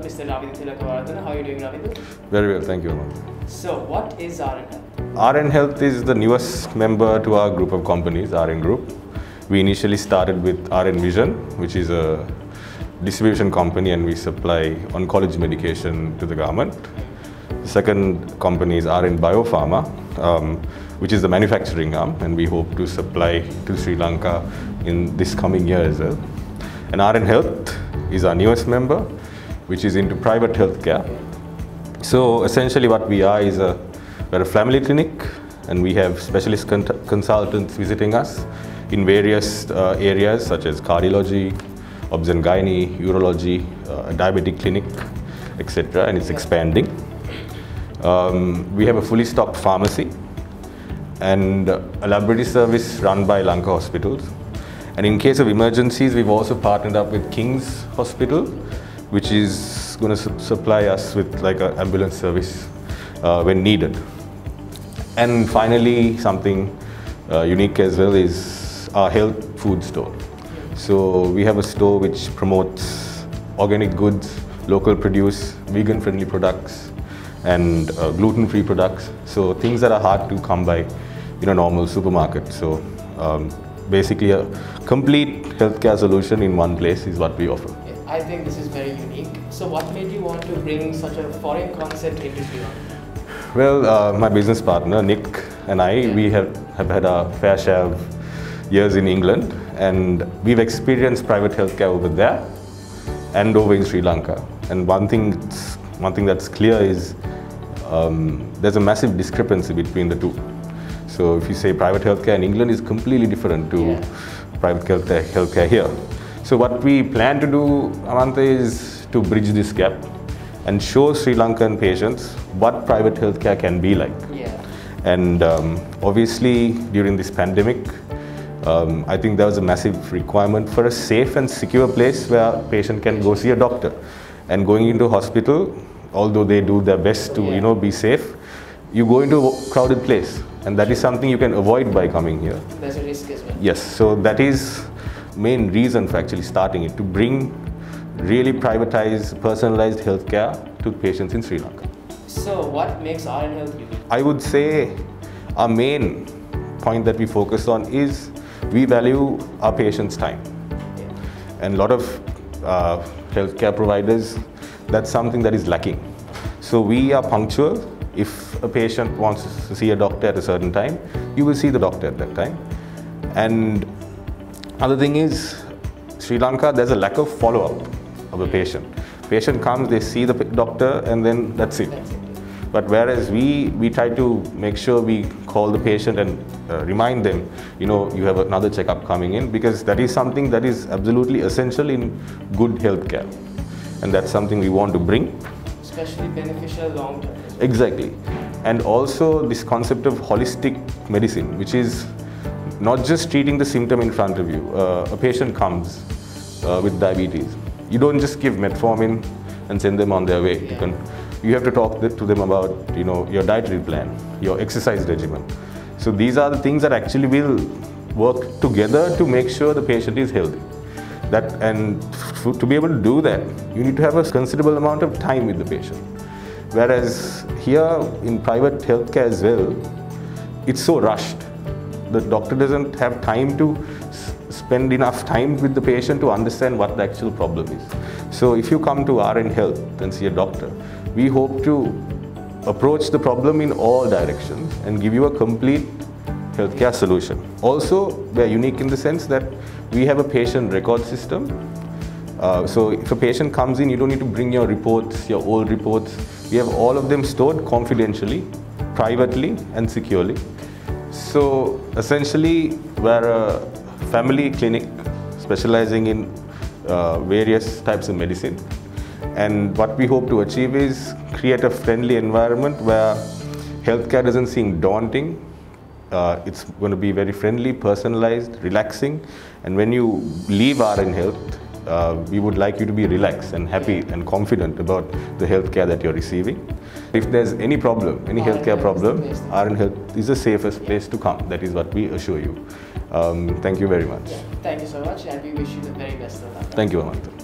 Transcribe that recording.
Mr. Ravindra Tilakavaradhan. How are you doing, Ravindra? Very well, thank you, Aman. So, what is RN Health? RN Health is the newest member to our group of companies, RN Group. We initially started with RN Vision, which is a distribution company, and we supply oncology medication to the government. The second company is RN Biopharma, which is the manufacturing arm, and we hope to supply to Sri Lanka in this coming year as well. And RN Health is our newest member, which is into private healthcare. So essentially what we are is we're a family clinic, and we have specialist consultants visiting us in various areas such as cardiology, obs and gynae, urology, a diabetic clinic, etc. and it's expanding. We have a fully stocked pharmacy and a laboratory service run by Lanka Hospitals. And in case of emergencies, we've also partnered up with King's Hospital, which is going to supply us with like an ambulance service when needed. And finally, something unique as well is our health food store. So we have a store which promotes organic goods, local produce, vegan-friendly products, and gluten-free products. So things that are hard to come by in a normal supermarket. So basically a complete healthcare solution in one place is what we offer. I think this is very unique. So what made you want to bring such a foreign concept into Sri Lanka? Well, my business partner, Nick, and I, we have had a fair share of years in England, and we've experienced private healthcare over there and over in Sri Lanka. And one thing that's clear is there's a massive discrepancy between the two. So if you say private healthcare in England is completely different to private healthcare here. So what we plan to do, Amantha, is to bridge this gap and show Sri Lankan patients what private healthcare can be like. And obviously during this pandemic, I think there was a massive requirement for a safe and secure place where a patient can go see a doctor. And going into a hospital, although they do their best to be safe, you go into a crowded place, and that is something you can avoid by coming here. There's a risk as well. Yes, so that is main reason for actually starting it, to bring really privatized, personalized healthcare to patients in Sri Lanka. So what makes RN Health unique? I would say our main point that we focus on is we value our patients' time. And a lot of healthcare providers, that's something that is lacking. So we are punctual. If a patient wants to see a doctor at a certain time, you will see the doctor at that time. And other thing is, Sri Lanka, there's a lack of follow-up of a patient. Patient comes, they see the doctor, and then that's it. But whereas we try to make sure we call the patient and remind them, you have another checkup coming in, because that is something that is absolutely essential in good healthcare. And that's something we want to bring. Especially beneficial long term. Exactly. And also this concept of holistic medicine, which is not just treating the symptom in front of you. A patient comes with diabetes. You don't just give metformin and send them on their way. You have to talk to them about your dietary plan, your exercise regimen. So these are the things that actually will work together to make sure the patient is healthy. To be able to do that, you need to have a considerable amount of time with the patient. Whereas here in private healthcare as well, it's so rushed. The doctor doesn't have time to spend enough time with the patient to understand what the actual problem is. So if you come to RN Health and see a doctor, we hope to approach the problem in all directions and give you a complete healthcare solution. Also, we are unique in the sense that we have a patient record system. So if a patient comes in, you don't need to bring your reports, your old reports. We have all of them stored confidentially, privately, and securely. So essentially, we're a family clinic specializing in various types of medicine. And what we hope to achieve is create a friendly environment where healthcare doesn't seem daunting. It's going to be very friendly, personalized, relaxing. And when you leave RN Health, we would like you to be relaxed and happy and confident about the healthcare that you're receiving. If there's any problem, any healthcare problem, RN Health is the safest place to come. That is what we assure you. Thank you very much. Thank you so much, and we wish you the very best of luck. Thank you, Amantha.